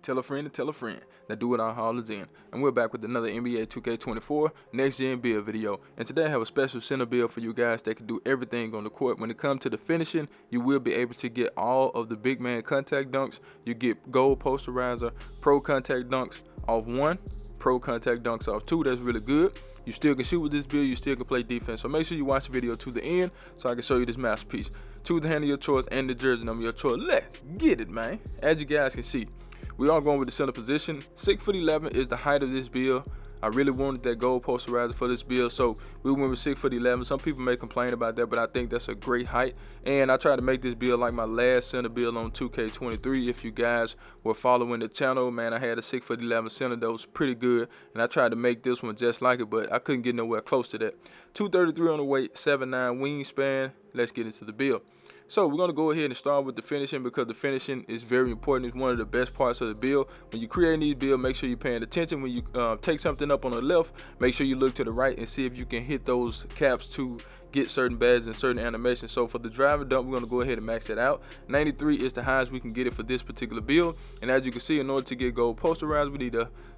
Tell a friend to tell a friend. Now do it, our haul is in. And we're back with another NBA 2K24 next gen build video. And today I have a special center build for you guys that can do everything on the court. When it comes to the finishing, you will be able to get all of the big man contact dunks. You get goal posterizer, pro contact dunks off 1, pro contact dunks off 2. That's really good. You still can shoot with this build, you still can play defense. So make sure you watch the video to the end so I can show you this masterpiece. Choose the hand of your choice and the jersey number of your choice. Let's get it, man. As you guys can see, we are going with the center position. 6'11" is the height of this build. I really wanted that goal posterizer for this build, so we went with 6'11". Some people may complain about that, but I think that's a great height. And I tried to make this build like my last center build on 2K23. If you guys were following the channel, man, I had a 6'11" center that was pretty good, and I tried to make this one just like it, but I couldn't get nowhere close to that. 233 on the weight, 7'9" wingspan. Let's get into the build. So we're going to go ahead and start with the finishing, because the finishing is very important. It's one of the best parts of the build. When you create these builds, make sure you're paying attention. When you take something up on the left, make sure you look to the right and see if you can hit those caps to get certain badges and certain animations. So for the driver dump, we're going to go ahead and max it out. 93 is the highest we can get it for this particular build. And as you can see, in order to get gold posterized, we need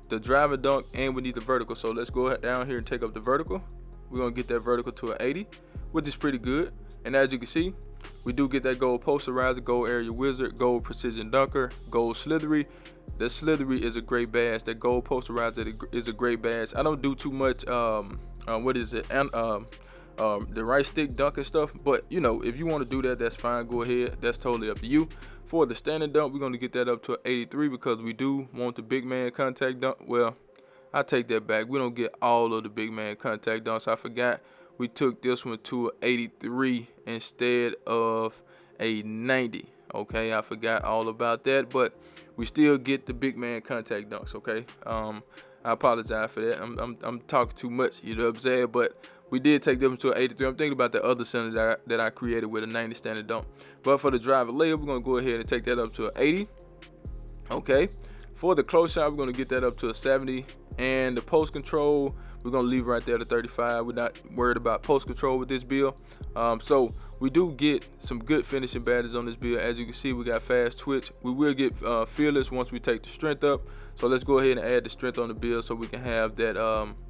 the driver dunk and we need the vertical. So let's go down here and take up the vertical. We're going to get that vertical to an 80, which is pretty good. And as you can see, we do get that gold posterizer, gold area wizard, gold precision dunker, gold slithery. The slithery is a great badge. That gold posterizer is a great badge. I don't do too much what is it, and the right stick dunk and stuff, but you know, if you want to do that, that's fine, go ahead, that's totally up to you. For the standing dunk, we're going to get that up to an 83 because we do want the big man contact dunk. Well, I take that back, we don't get all of the big man contact dunks. I forgot we took this one to an 83 instead of a 90. Okay, I forgot all about that, but we still get the big man contact dunks. Okay, I apologize for that. I'm talking too much, you know what I'm saying? But we did take them to an 83. I'm thinking about the other center that I created with a 90 standing dunk. But for the driver layup, we're gonna go ahead and take that up to an 80. Okay, for the close shot, we're gonna get that up to a 70, and the post control, we're going to leave right there to 35. We're not worried about post control with this build. So we do get some good finishing badges on this build. As you can see, we got fast twitch. We will get fearless once we take the strength up. So let's go ahead and add the strength on the build so we can have that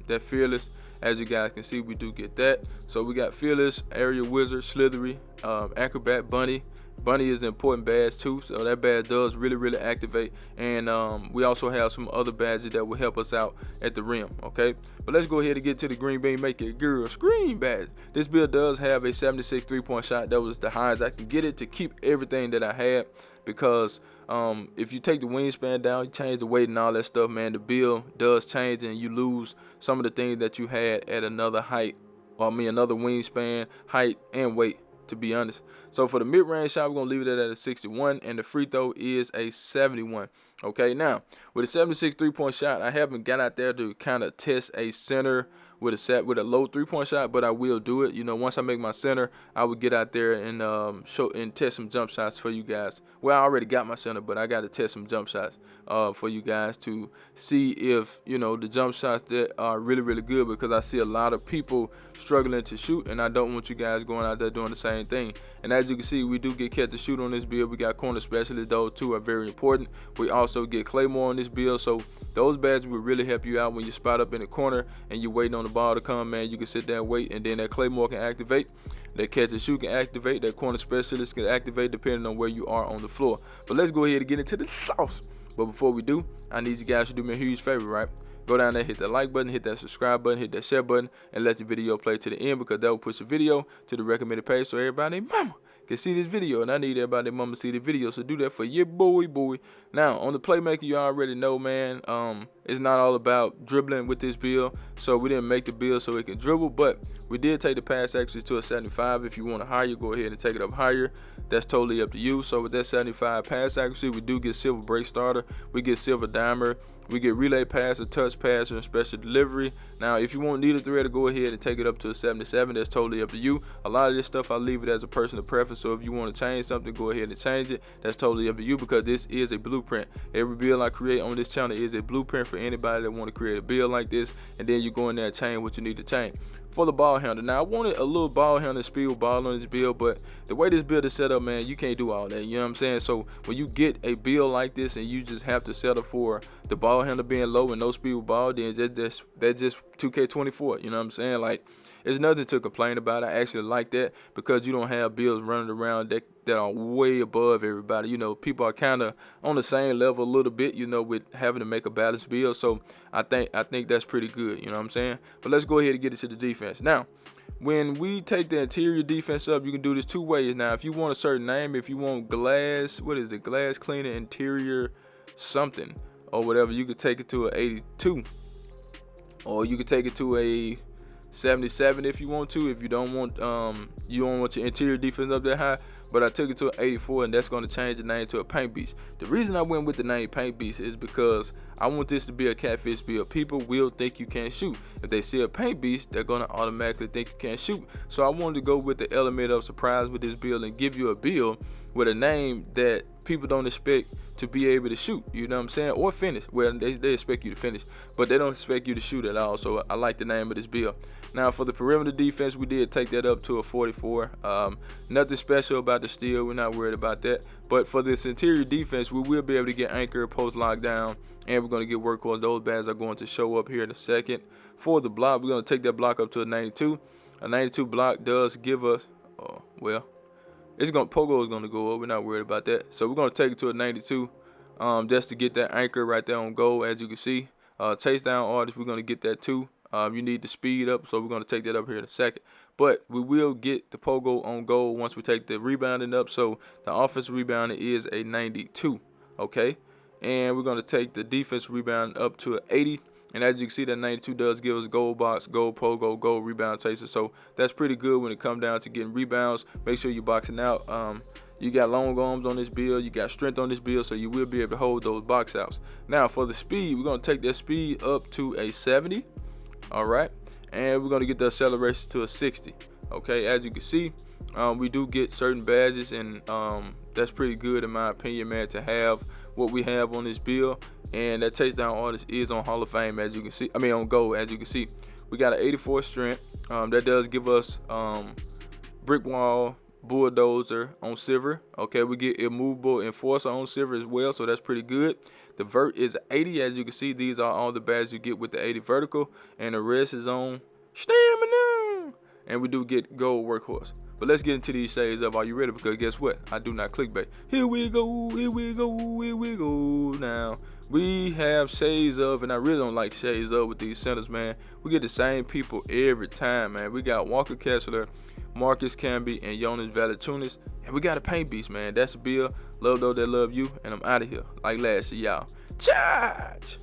that fearless. As you guys can see, we do get that. So we got fearless, area wizard, slithery, acrobat, bunny. Bunny is an important badge too, so that badge does really activate. And we also have some other badges that will help us out at the rim. Okay, but let's go ahead and get to the green bean make it girl scream badge. This build does have a 76 3-point shot. That was the highest I can get it to keep everything that I had, because if you take the wingspan down, you change the weight and all that stuff, man, the build does change and you lose some of the things that you had at another height, or another wingspan, height, and weight, to be honest. So for the mid-range shot, we're gonna leave it at a 61, and the free throw is a 71. Okay, now with a 76 3-point shot, I haven't got out there to kind of test a center with a low 3-point shot, but I will do it. You know, once I make my center, I would get out there and show and test some jump shots for you guys. Well, I already got my center, but I got to test some jump shots for you guys to see if, you know, the jump shots that are really good, because I see a lot of people struggling to shoot, and I don't want you guys going out there doing the same thing. And as you can see, we do get catch and shoot on this build. We got corner specialists; those two are very important. We also get Claymore on this build, so those badges will really help you out when you spot up in the corner and you're waiting on the ball to come, man. You can sit there and wait, and then that Claymore can activate, that catch and shoot can activate, that corner specialist can activate, depending on where you are on the floor. But let's go ahead and get into the sauce. But before we do, I need you guys to do me a huge favor, right? Go down there, hit that like button, hit that subscribe button, hit that share button, and let the video play to the end, because that will push the video to the recommended page so everybody and mama can see this video. And I need everybody and mama to see the video, so do that for your boy. Now, on the playmaker, you already know, man, it's not all about dribbling with this build. So we didn't make the build so it can dribble, but we did take the pass accuracy to a 75. If you want to higher, go ahead and take it up higher. That's totally up to you. So with that 75 pass accuracy, we do get silver break starter, we get silver dimer, we get relay passer, touch passer, and special delivery. Now, if you want neither thread, to go ahead and take it up to a 77. That's totally up to you. A lot of this stuff, I leave it as a personal preference. So if you want to change something, go ahead and change it. That's totally up to you, because this is a blueprint. Every build I create on this channel is a blueprint for anybody that want to create a build like this, and then you go in there and change what you need to change. For the ball handle, now I wanted a little ball handle speed with ball on this build, but the way this build is set up, man, you can't do all that, you know what I'm saying? So when you get a build like this and you just have to settle for the ball handle being low and no speed with ball, then that's just 2K24, you know what I'm saying? Like, there's nothing to complain about. I actually like that, because you don't have builds running around that are way above everybody. You know, people are kind of on the same level a little bit, you know, with having to make a balanced build. So I think that's pretty good, you know what I'm saying? But let's go ahead and get into the defense. Now, when we take the interior defense up, you can do this two ways. Now, if you want a certain name, if you want glass, what is it? Glass cleaner interior something or whatever, you could take it to an 82, or you could take it to a 77 if you want to, if you don't want your interior defense up that high. But I took it to an 84, and that's going to change the name to a Paint Beast. The reason I went with the name Paint Beast is because I want this to be a Catfish build. People will think you can't shoot. If they see a Paint Beast, they're going to automatically think you can't shoot. So I wanted to go with the element of surprise with this build and give you a build with a name that people don't expect to be able to shoot, you know what I'm saying, or finish. Well, they expect you to finish, but they don't expect you to shoot at all. So I like the name of this build. Now, for the perimeter defense, we did take that up to a 44. Nothing special about the steel, we're not worried about that. But for this interior defense, we will be able to get anchor, post lockdown, and we're going to get workhorse. Those bads are going to show up here in a second. For the block, we're going to take that block up to a 92. A 92 block does give us, Pogo is gonna go up. We're not worried about that. So we're gonna take it to a 92, just to get that anchor right there on goal, as you can see. Chase down artist, we're gonna get that too. You need the speed up, so we're gonna take that up here in a second. But we will get the Pogo on goal once we take the rebounding up. So the offensive rebounding is a 92, okay? And we're gonna take the defensive rebound up to an 80. And as you can see, that 92 does give us gold box, gold Pogo, gold rebound chaser. So that's pretty good when it comes down to getting rebounds. Make sure you're boxing out. You got long arms on this build. You got strength on this build, so you will be able to hold those box outs. Now, for the speed, we're going to take that speed up to a 70. All right. And we're going to get the acceleration to a 60. Okay. As you can see, we do get certain badges, and that's pretty good in my opinion, man, to have what we have on this build. And that chase down artist is on Hall of Fame, as you can see. I mean, on gold, as you can see. We got an 84 strength. That does give us brick wall, bulldozer on silver. Okay, we get immovable enforcer on silver as well, so that's pretty good. The vert is 80, as you can see. These are all the badges you get with the 80 vertical, and the rest is on stamina. And we do get gold workhorse. But let's get into these shades up. Are you ready? Because guess what? I do not clickbait. Here we go, here we go, here we go. Now, we have shades of, and I really don't like shades of with these centers, man. We get the same people every time, man. We got Walker Kessler, Marcus Camby, and Jonas Valanciunas. And we got a Paint Beast, man. That's a build. Love those that love you. And I'm out of here. Like last year, y'all. Charge!